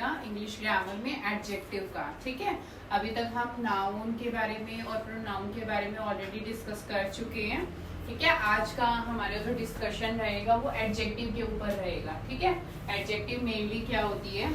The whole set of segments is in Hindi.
आएगा इंग्लिश ग्रामर में एडजेक्टिव का। ठीक है, अभी तक हम नाउन के बारे में और प्रोनाउन के बारे में ऑलरेडी डिस्कस कर चुके हैं। ठीक है, आज का हमारा जो डिस्कशन रहेगा वो एडजेक्टिव के ऊपर रहेगा। ठीक है, एडजेक्टिव मेनली क्या होती है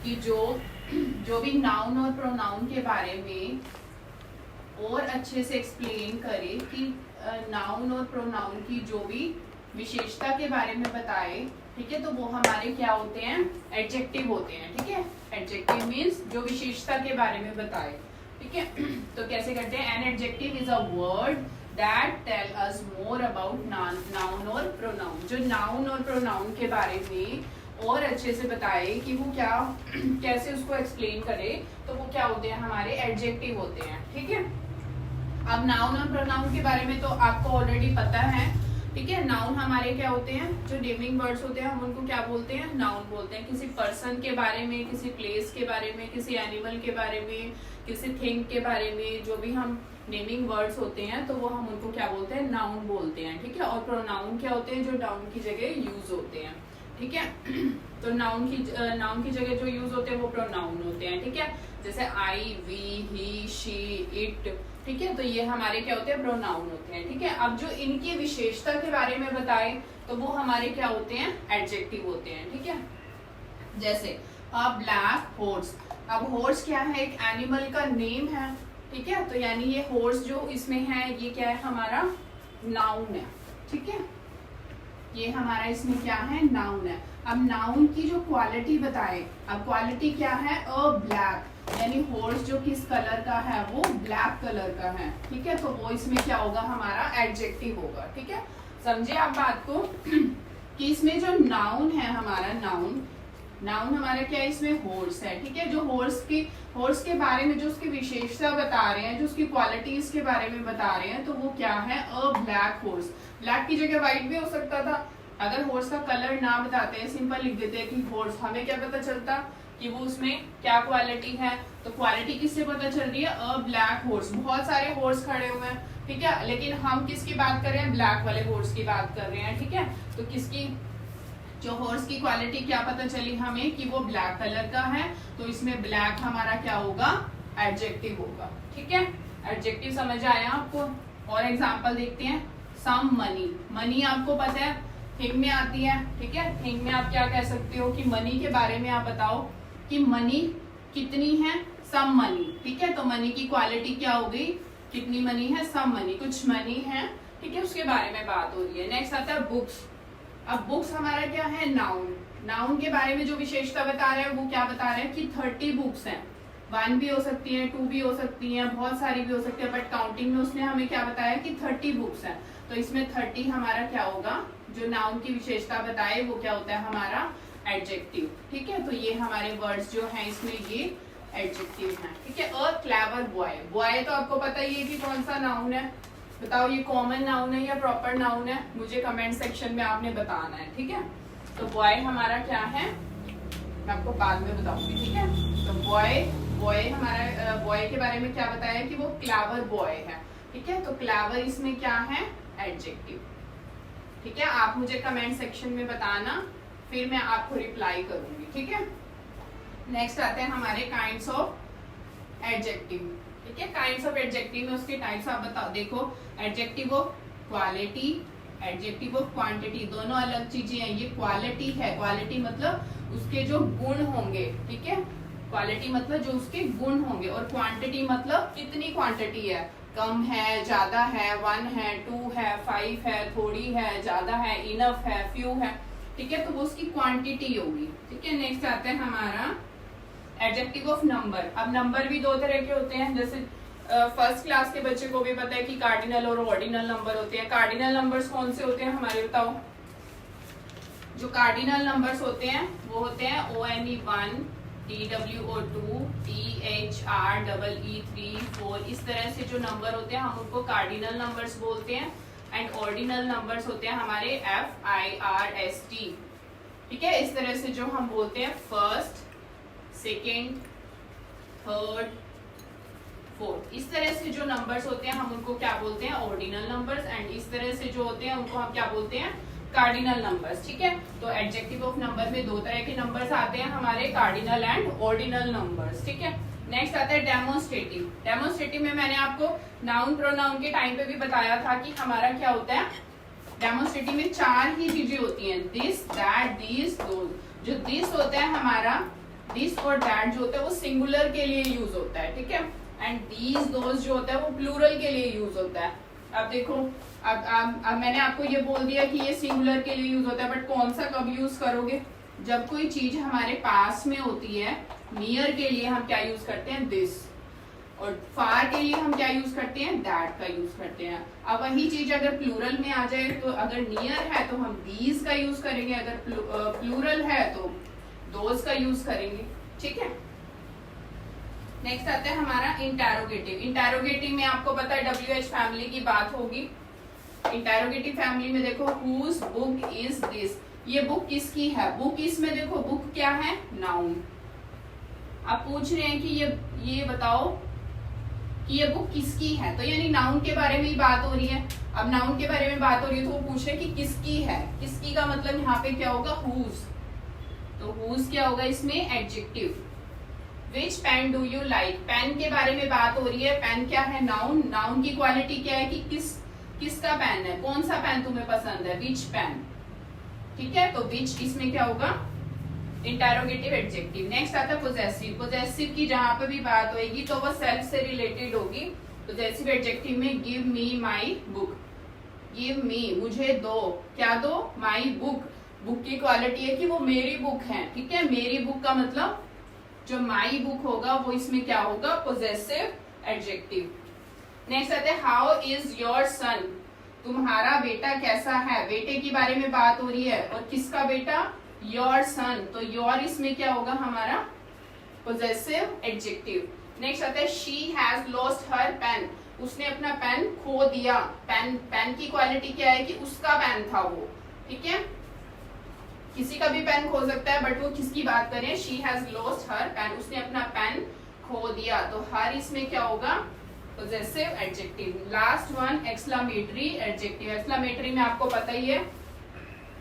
कि जो भी नाउन और प्रोनाउन के बारे में और अच्छे से एक्सप्लेन करे कि नाउन और प्रोनाउन की जो भी विशेषता के बारे में बताए। ठीक है, तो वो हमारे क्या होते हैं, एडजेक्टिव होते हैं। ठीक है, एडजेक्टिव मीन्स जो विशेषता के बारे में बताए। ठीक है, तो कैसे करते हैं, an adjective is a word that tell us more about noun और प्रोनाउन। जो नाउन और प्रोनाउन के बारे में और अच्छे से बताए कि वो क्या कैसे उसको एक्सप्लेन करे, तो वो क्या होते हैं, हमारे एडजेक्टिव होते हैं। ठीक है, अब नाउन और प्रोनाउन के बारे में तो आपको ऑलरेडी पता है। ठीक है, नाउन हमारे क्या होते हैं, जो नेमिंग वर्ड्स होते हैं हम उनको क्या बोलते हैं, नाउन बोलते हैं। किसी पर्सन के बारे में, किसी प्लेस के बारे में, किसी एनिमल के बारे में, किसी थिंग के बारे में जो भी हम नेमिंग वर्ड्स होते हैं तो वो हम उनको क्या बोलते हैं, नाउन बोलते हैं। ठीक है, और प्रोनाउन क्या होते हैं, जो नाउन की जगह यूज होते हैं। ठीक है, तो नाउन की जगह जो यूज होते हैं वो प्रोनाउन होते हैं। ठीक है, जैसे आई, वी, ही, शी, इट। ठीक है, तो ये हमारे क्या होते हैं, प्रोनाउन होते हैं। ठीक है, अब जो इनकी विशेषता के बारे में बताए तो वो हमारे क्या होते हैं, एडजेक्टिव होते हैं। ठीक है, जैसे अ ब्लैक हॉर्स। अब हॉर्स क्या है, एक एनिमल का नेम है। ठीक है, तो यानी ये हॉर्स जो इसमें है ये क्या है, हमारा नाउन है। ठीक है, ये हमारा इसमें क्या है, नाउन है। अब नाउन की जो क्वालिटी बताए, अब क्वालिटी क्या है, अ ब्लैक, यानी हॉर्स जो किस कलर का है, वो ब्लैक कलर का है। ठीक है, तो वो इसमें क्या होगा, हमारा एडजेक्टिव होगा। ठीक है, समझे आप बात को कि इसमें जो नाउन है हमारा, नाउन हमारा क्या है, इसमें हॉर्स है। ठीक है, जो हॉर्स के बारे में जो उसकी विशेषता बता रहे हैं, जो उसकी क्वालिटीज के बारे में बता रहे हैं, तो वो क्या है, अ ब्लैक हॉर्स। ब्लैक की जगह व्हाइट भी हो सकता था। अगर हॉर्स का कलर ना बताते हैं, सिंपल लिख देते हैं कि हॉर्स, हमें क्या पता चलता कि वो उसमें क्या क्वालिटी है। तो क्वालिटी किससे पता चल रही है, अ ब्लैक हॉर्स। बहुत सारे हॉर्स खड़े हुए हैं। ठीक है, लेकिन हम किसकी बात कर रहे हैं, ब्लैक वाले हॉर्स की बात कर रहे हैं। ठीक है, तो किसकी, जो हॉर्स की क्वालिटी क्या पता चली हमें कि वो ब्लैक कलर का है, तो इसमें ब्लैक हमारा क्या होगा, एडजेक्टिव होगा। ठीक है, एडजेक्टिव समझ आया आपको। और एग्जांपल देखते हैं, सम मनी। मनी आपको पता है थिंग में आती है। ठीक है, थिंग में आप क्या कह सकते हो कि मनी के बारे में आप बताओ कि मनी कितनी है, सम मनी। ठीक है, तो मनी की क्वालिटी क्या हो गई, कितनी मनी है, सम मनी, कुछ मनी है। ठीक है, उसके बारे में बात हो रही है। नेक्स्ट आता है बुक्स। अब बुक्स हमारा क्या है, नाउन। नाउन के बारे में जो विशेषता बता रहे हैं वो क्या बता रहे हैं कि 30 बुक्स हैं। 1 भी हो सकती है, 2 भी हो सकती है, बहुत सारी भी हो सकती है, बट काउंटिंग में उसने हमें क्या बताया कि 30 बुक्स हैं। तो इसमें 30 हमारा क्या होगा, जो नाउन की विशेषता बताए वो क्या होता है, हमारा एडजेक्टिव। ठीक है, तो ये हमारे वर्ड्स जो हैं इसमें ये एडजेक्टिव हैं। ठीक है, अ क्लेवर बॉय। बॉय तो आपको पता ही है कि कौन सा नाउन है, बताओ ये कॉमन नाउन है या प्रॉपर नाउन है, मुझे कमेंट सेक्शन में आपने बताना है। ठीक है, तो बॉय हमारा क्या है, मैं आपको बाद में बताऊंगी। ठीक है, तो बॉय हमारा, बॉय के बारे में क्या बताया कि वो क्लेवर बॉय है। ठीक है, तो क्लेवर इसमें क्या है, एडजेक्टिव। ठीक है, आप मुझे कमेंट सेक्शन में बताना, फिर मैं आपको रिप्लाई करूंगी। ठीक है, नेक्स्ट आते हैं हमारे काइंड्स ऑफ एडजेक्टिव। ठीक है, काइंड्स ऑफ एडजेक्टिव में उसके टाइप्स आप बताओ। देखो, adjective of quality, adjective of quantity, दोनों अलग चीजें हैं। ये क्वालिटी है, क्वालिटी मतलब उसके जो गुण होंगे। ठीक है, क्वालिटी मतलब जो उसके गुण होंगे, और क्वांटिटी मतलब कितनी क्वांटिटी है, कम है, ज्यादा है, 1 है, 2 है, 5 है, थोड़ी है, ज्यादा है, इनफ है, फ्यू है। ठीक है, तो वो उसकी क्वांटिटी होगी। ठीक है, नेक्स्ट आता है हमारा एडजेक्टिव ऑफ नंबर। अब नंबर भी 2 तरह के होते हैं, जैसे फर्स्ट क्लास के बच्चे को भी पता है कि कार्डिनल और ऑर्डिनल नंबर होते हैं। कार्डिनल नंबर्स कौन से होते हैं हमारे, बताओ। जो कार्डिनल नंबर्स होते हैं वो होते हैं ONE1, TWO2, THREE3, 4। इस तरह से जो नंबर होते हैं हम उनको कार्डिनल नंबर्स बोलते हैं। एंड ऑर्डिनल नंबर्स होते हैं हमारे FIRST। ठीक है, इस तरह से जो हम बोलते हैं फर्स्ट, सेकेंड, थर्ड, फोर्थ, इस तरह से जो नंबर्स होते हैं हम उनको क्या बोलते हैं, ऑर्डिनल नंबर्स। एंड इस तरह से जो होते हैं उनको हम क्या बोलते हैं, कार्डिनल नंबर्स, ठीक है। तो एडजेक्टिव ऑफ नंबर में दो तरह के नंबर्स आते हैं हमारे, कार्डिनल एंड ऑर्डिनल नंबर्स, ठीक है। नेक्स्ट आता है डेमोन्स्ट्रेटिव। डेमोन्स्ट्रेटिव में मैंने आपको नाउन प्रोनाउन के टाइम पे भी बताया था कि हमारा क्या होता है, डेमोन्स्ट्रेटिव में चार ही चीजें होती हैं, दिस, दैट, दीज, दोज। जो दिस होता है हमारा, दिस और दैट जो होता है वो सिंगुलर के लिए यूज होता है, ठीक है। एंड दीज, दोज जो होता है वो प्लूरल के लिए यूज होता है। अब देखो, अब मैंने आपको ये बोल दिया कि ये सिंगुलर के लिए यूज होता है, बट कौन सा कब यूज करोगे, जब कोई चीज हमारे पास में होती है। नियर के लिए हम क्या यूज करते हैं, दिस, और फार के लिए हम क्या यूज करते हैं, दैट का यूज करते हैं। अब वही चीज अगर प्लूरल में आ जाए, तो अगर नियर है तो हम दीज का यूज करेंगे, अगर प्लूरल है तो दोज का यूज करेंगे, ठीक है। नेक्स्ट आता है हमारा इंटेरोगेटिव। इंटेरोगेटिव में आपको पता है WH फैमिली की बात होगी। इंटेरोगेटिव फैमिली में देखो, हुज बुक इज दिस, ये बुक किसकी है, बुक, इसमें देखो बुक क्या है, नाउन। आप पूछ रहे हैं कि ये बताओ कि ये बुक किसकी है, तो यानी नाउन के बारे में ही बात हो रही है। अब नाउन के बारे में बात हो रही है तो वो पूछ रहे हैं कि किसकी है, किसकी का मतलब यहाँ पे क्या होगा, हुज। तो हुज क्या होगा इसमें, adjective. Which pen do you like, pen के बारे में बात हो रही है, पेन क्या है, नाउन। नाउन की क्वालिटी क्या है कि किसका पेन है, कौन सा पेन तुम्हें पसंद है, विच पेन, ठीक है। तो विच इसमें क्या होगा, इंटेरोगेटिव एडजेक्टिव। नेक्स्ट आता है पोजेसिव। पोजेसिव की जहां पे भी बात होगी तो वो सेल्फ से रिलेटेड होगी। पोजेसिव एडजेक्टिव में give me my book, give me मुझे दो, क्या दो, माई बुक। बुक की क्वालिटी है कि वो मेरी बुक है, ठीक है। मेरी बुक का मतलब जो माई बुक होगा वो इसमें क्या होगा, पोजेसिव एडजेक्टिव। नेक्स्ट आता है हाउ इज योर सन, तुम्हारा बेटा कैसा है। बेटे के बारे में बात हो रही है, और किसका बेटा, योर सन। तो योर इसमें क्या होगा हमारा, पोजेसिव एडजेक्टिव। नेक्स्ट आता है she has lost her pen, उसने अपना पेन खो दिया। पेन की क्वालिटी क्या है कि उसका पेन था वो, ठीक है। किसी का भी पेन खो सकता है, बट वो किसकी बात करें, she has lost her pen, उसने अपना पेन खो दिया। तो हर इसमें क्या होगा, possessive adjective. Last one exclamatory adjective. Exclamatory में आपको पता ही है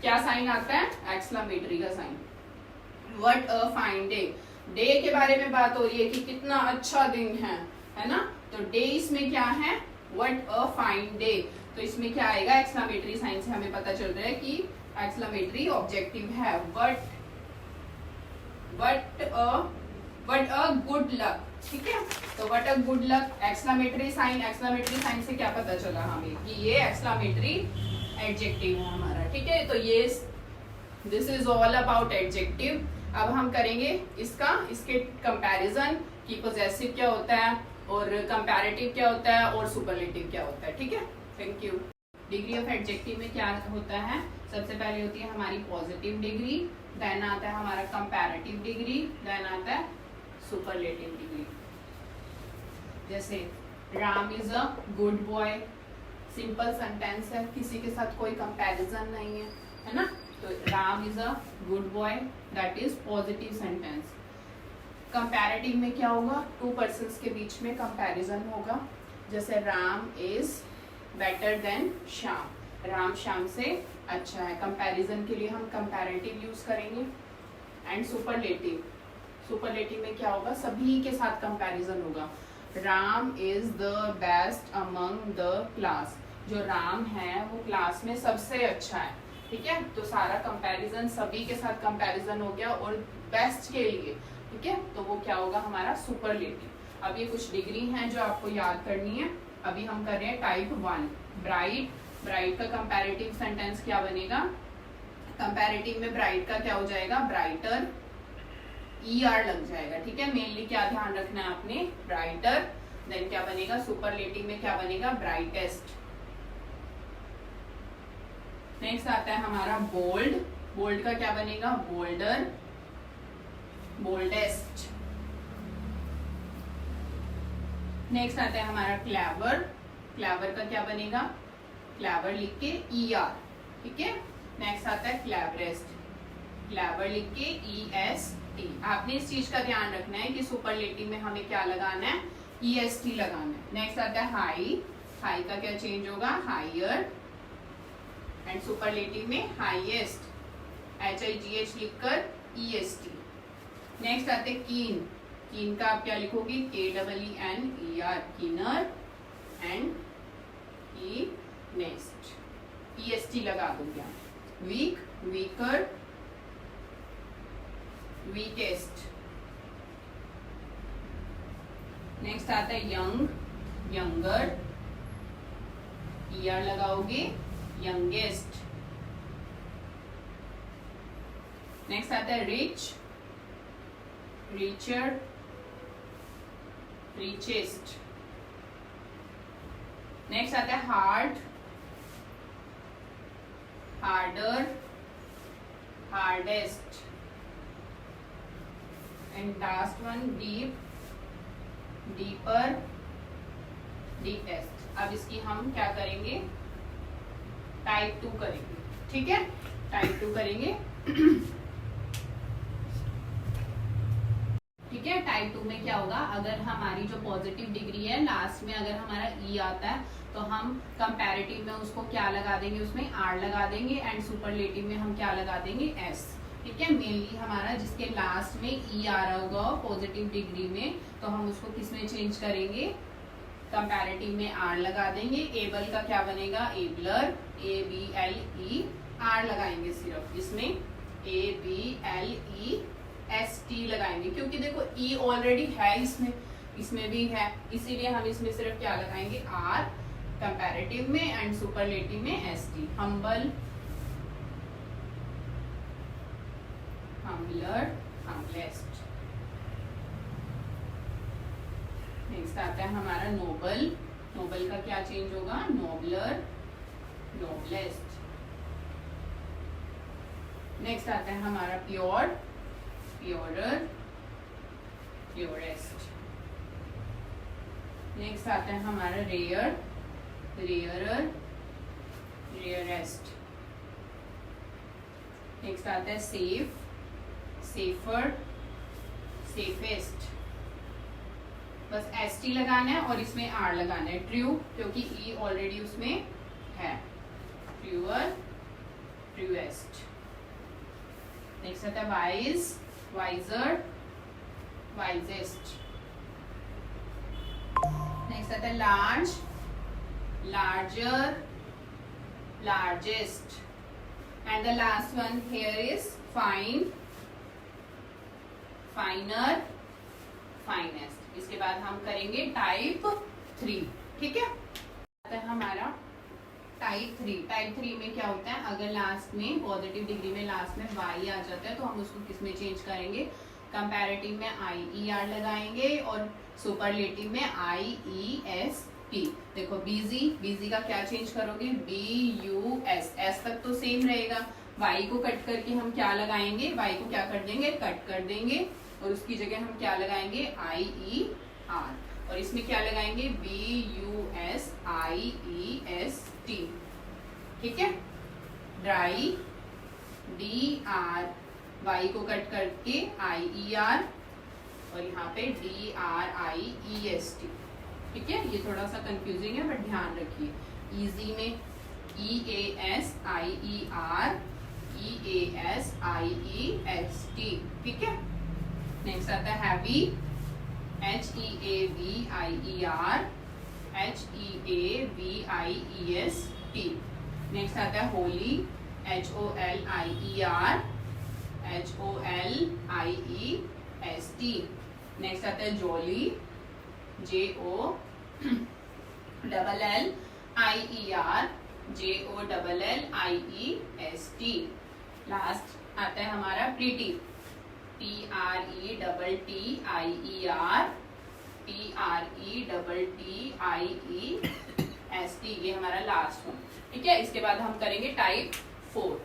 क्या साइन आता है, एक्सक्लेमेटरी का sign. What a fine day, day के बारे में बात हो रही है कि कितना अच्छा दिन है ना। तो डे इसमें क्या है, व्हाट अ फाइन डे। तो इसमें क्या आएगा, एक्सक्लेमेटरी साइन से हमें पता चल रहा है कि एक्सक्लेमेटरी ऑब्जेक्टिव है। व्हाट अ गुड लक, ठीक है। तो what a good luck exclamatory sign से क्या पता चला हमें कि ये एक्सक्लेमेटरी एडजेक्टिव है हमारा, ठीक है। तो ये this is all about adjective. अब हम करेंगे इसके कंपैरिजन कि पोजेसिव क्या होता है और कंपैरेटिव क्या होता है और सुपरलेटिव क्या होता है, ठीक है। Thank you. Degree of adjective में क्या होता है, सबसे पहले होती है हमारी पॉजिटिव डिग्री, देन आता है हमारा कंपैरेटिव डिग्री, देन आता है सुपरलेटिव डिग्री। जैसे Ram is a good boy, simple sentence है, किसी के साथ कोई कंपैरिजन नहीं है ना। तो Ram is a good boy, that is positive sentence. Comparative में क्या होगा, टू पर्सन्स के बीच में कंपैरिजन होगा। जैसे Ram is better than Shyam, Ram Shyam से अच्छा है। कंपैरिजन के लिए हम कंपैरेटिव यूज करेंगे। एंड सुपरलेटिव में क्या होगा, सभी के साथ कंपैरिजन होगा। Ram is the best among the class, जो राम है वो क्लास में सबसे अच्छा है, ठीक है। तो सारा कंपैरिजन, सभी के साथ कंपैरिजन हो गया और बेस्ट के लिए, ठीक है। तो वो क्या होगा हमारा सुपरलेटिव। अब ये कुछ डिग्री हैं जो आपको याद करनी है। अभी हम कर रहे हैं टाइप 1 ब्राइट। ब्राइट का कंपैरेटिव सेंटेंस क्या बनेगा, कंपैरेटिव में ब्राइट का क्या हो जाएगा, ब्राइटर, ER लग जाएगा, ठीक है। मेनली क्या ध्यान रखना है आपने, ब्राइटर। देन क्या बनेगा, सुपरलेटिव में क्या बनेगा, ब्राइटेस्ट। नेक्स्ट आता है हमारा बोल्ड। बोल्ड का क्या बनेगा, बोल्डर, बोल्डेस्ट। नेक्स्ट आता है हमारा क्लेवर। क्लेवर का क्या बनेगा, क्लेवर लिख के ER, ठीक है। नेक्स्ट आता है क्लेवरेस्ट, क्लेवर लिख के EST। आपने इस चीज का ध्यान रखना है कि सुपरलेटिव में हमें क्या लगाना है, EST लगाना है। नेक्स्ट आता है हाई। हाई का क्या चेंज होगा, हायर, एंड सुपरलेटिव में हाईएस्ट, HIGH लिखकर EST। नेक्स्ट आते कीन, कीन का आप क्या लिखोगे, KEENER, कीनर एंड कीनेस्ट, EST लगा दो क्या। Week, weaker, weakest. नेक्स्ट आता है यंग, यंगर, ER लगाओगे, यंगेस्ट। नेक्स्ट आता है रिच, रिचर, रिचेस्ट। नेक्स्ट आता है hard, harder, hardest and last one deep, deeper, deepest. अब इसकी हम क्या करेंगे, टाइप 2 करेंगे, ठीक है, टाइप 2 करेंगे। ठीक है, टाइप 2 में क्या होगा, अगर हमारी जो पॉजिटिव डिग्री है लास्ट में अगर हमारा ई आता है तो हम कंपैरेटिव में उसको क्या लगा देंगे, उसमें आर लगा देंगे एंड सुपरलेटिव में हम क्या लगा देंगे, एस। ठीक है, मेनली हमारा जिसके लास्ट में ई आ रहा होगा पॉजिटिव डिग्री में तो हम उसको किस में चेंज करेंगे, कंपैरेटिव में आर लगा देंगे। एबल का क्या बनेगा, एबलर, ABLE, आर लगाएंगे सिर्फ इसमें, ABLEST लगाएंगे क्योंकि देखो ई ऑलरेडी है इसमें, इसमें भी है, इसीलिए हम इसमें सिर्फ क्या लगाएंगे, आर कंपैरेटिव में एंड सुपरलेटिव में ST। Humble, humbler, humblest. Next आता है हमारा नोबल, नोबल का क्या चेंज होगा, नोबलर, नोबलेस्ट। नेक्स्ट आता है हमारा प्योर, प्योरर, प्योरेस्ट। नेक्स्ट आता है हमारा रेयर, रेयरर, रेयरेस्ट। नेक्स्ट आता है सेफ, सेफर, सेफेस्ट। बस ST लगाना है और इसमें R लगाना है, ट्रू क्योंकि E ऑलरेडी उसमें है, ट्रूअर, ट्रूएस्ट। नेक्स्ट आता है वाइज, वाइजर, वाइजेस्ट। नेक्स्ट आता है large, larger, largest and the last one here is fine, फाइनर, finest. इसके बाद हम करेंगे टाइप 3, ठीक है। आता है हमारा टाइप 3। टाइप 3 में क्या होता है, अगर लास्ट में पॉजिटिव डिग्री में लास्ट में Y आ जाता है तो हम उसको किस में चेंज करेंगे, कंपैरेटिव में IER लगाएंगे और सुपरलेटिव में IEST। देखो बिजी, बिजी का क्या चेंज करोगे, BUS, S तक तो सेम रहेगा, Y को कट करके हम क्या लगाएंगे, Y को क्या कर देंगे, कट कर देंगे और उसकी जगह हम क्या लगाएंगे, IER और इसमें क्या लगाएंगे, BUSIEST। ठीक है, ड्राई, DR, Y को कट करके IER और यहाँ पे DRIEST। ठीक है, ये थोड़ा सा कंफ्यूजिंग है बट ध्यान रखिए। इजी में EASIER, EASIEST। ठीक है, नेक्स्ट आता है हैवी, HEAVIER, HEAVIEST। नेक्स्ट आता है होली, HOLIER, HOLIEST। नेक्स्ट आता है जॉली, JOLLIER, JOLLIEST। लास्ट आता है हमारा प्रीटी, PRETTIER, PRETTIEST। ये हमारा लास्ट वन। ठीक है, इसके बाद हम करेंगे टाइप 4।